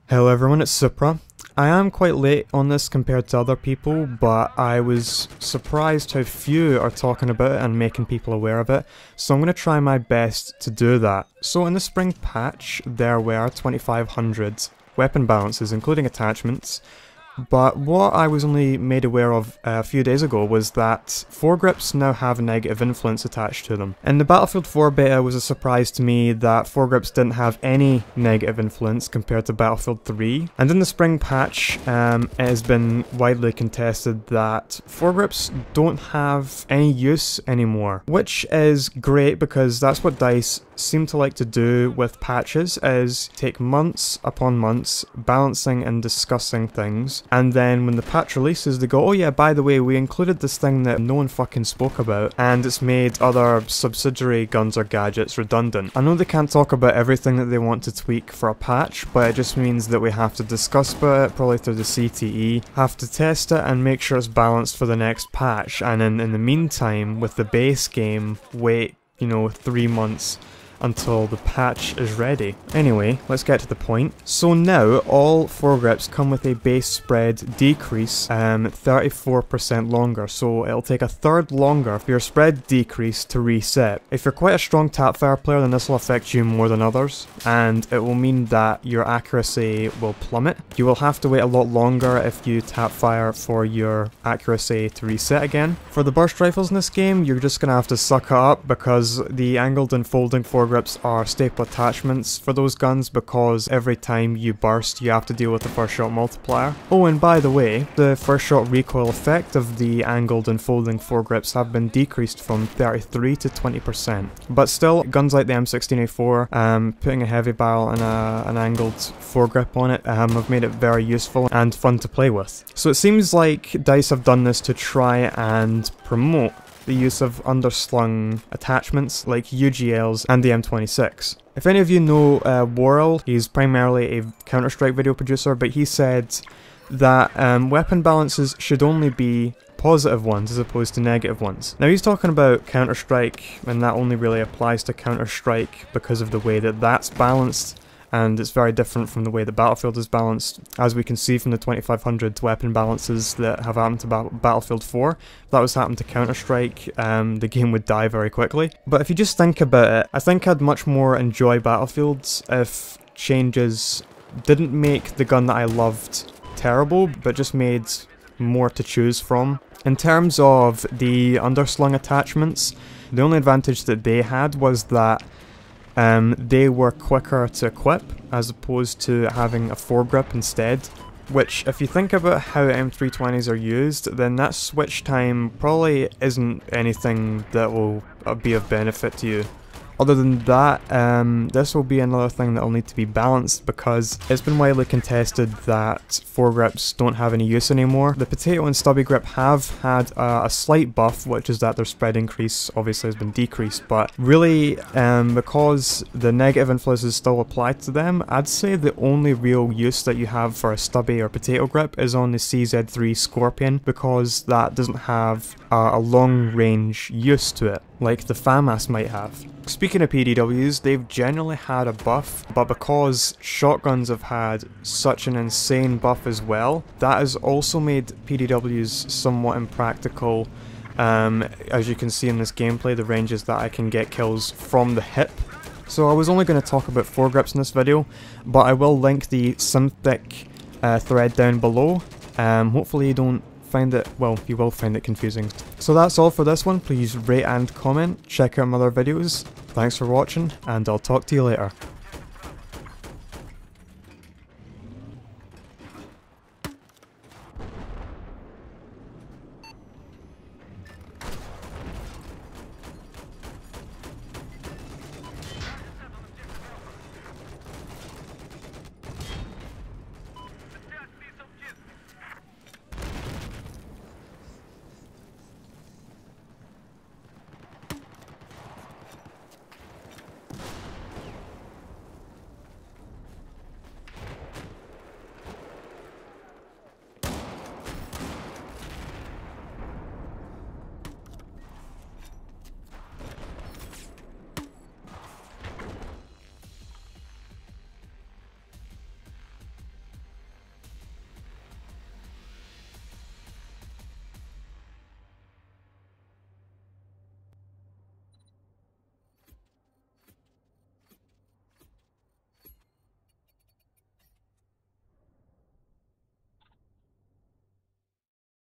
Hello everyone, it's Supra. I am quite late on this compared to other people, but I was surprised how few are talking about it and making people aware of it, so I'm going to try my best to do that. So in the spring patch, there were 2,500 weapon balances, including attachments, but what I was only made aware of a few days ago was that Foregrips now have a negative influence attached to them. In the Battlefield 4 beta, it was a surprise to me that Foregrips didn't have any negative influence compared to Battlefield 3. And in the spring patch, it has been widely contested that Foregrips don't have any use anymore, which is great because that's what DICE seem to like to do with patches, is take months upon months balancing and discussing things, and then when the patch releases they go, oh yeah, by the way, we included this thing that no one fucking spoke about, and it's made other subsidiary guns or gadgets redundant. I know they can't talk about everything that they want to tweak for a patch, but it just means that we have to discuss about it, probably through the CTE, have to test it and make sure it's balanced for the next patch, and in the meantime, with the base game, wait, 3 months until the patch is ready. Anyway, let's get to the point. So now, all foregrips come with a base spread decrease 34% longer, so it'll take a third longer for your spread decrease to reset. If you're quite a strong tapfire player, then this will affect you more than others, and it will mean that your accuracy will plummet. You will have to wait a lot longer if you tapfire for your accuracy to reset again. For the burst rifles in this game, you're just gonna have to suck it up because the angled and folding foregrips are staple attachments for those guns, because every time you burst you have to deal with the first shot multiplier. Oh, and by the way, the first shot recoil effect of the angled and folding foregrips have been decreased from 33 to 20%. But still, guns like the M16A4, putting a heavy barrel and an angled foregrip on it have made it very useful and fun to play with. So it seems like DICE have done this to try and promote the use of underslung attachments like UGLs and the M26. If any of you know Worrell, he's primarily a Counter-Strike video producer, but he said that weapon balances should only be positive ones as opposed to negative ones. Now he's talking about Counter-Strike, and that only really applies to Counter-Strike because of the way that that's balanced, and it's very different from the way the Battlefield is balanced, as we can see from the 2,500 weapon balances that have happened to Battlefield 4. If that was happened to Counter-Strike, the game would die very quickly. But if you just think about it, I think I'd much more enjoy Battlefields if changes didn't make the gun that I loved terrible, but just made more to choose from. In terms of the underslung attachments, the only advantage that they had was that they were quicker to equip as opposed to having a foregrip instead, which if you think about how M320s are used, then that switch time probably isn't anything that will be of benefit to you. Other than that, this will be another thing that will need to be balanced because it's been widely contested that foregrips don't have any use anymore. The potato and stubby grip have had a slight buff, which is that their spread increase obviously has been decreased, but really because the negative influences still apply to them, I'd say the only real use that you have for a stubby or potato grip is on the CZ3 Scorpion, because that doesn't have a long range use to it like the FAMAS might have. Speaking of PDWs, they've generally had a buff, but because shotguns have had such an insane buff as well, that has also made PDWs somewhat impractical. As you can see in this gameplay, the ranges that I can get kills from the hip. So I was only going to talk about foregrips in this video, but I will link the Synthic thread down below. Hopefully you don't find it, well, you will find it confusing. So that's all for this one. Please rate and comment, check out my other videos. Thanks for watching, and I'll talk to you later.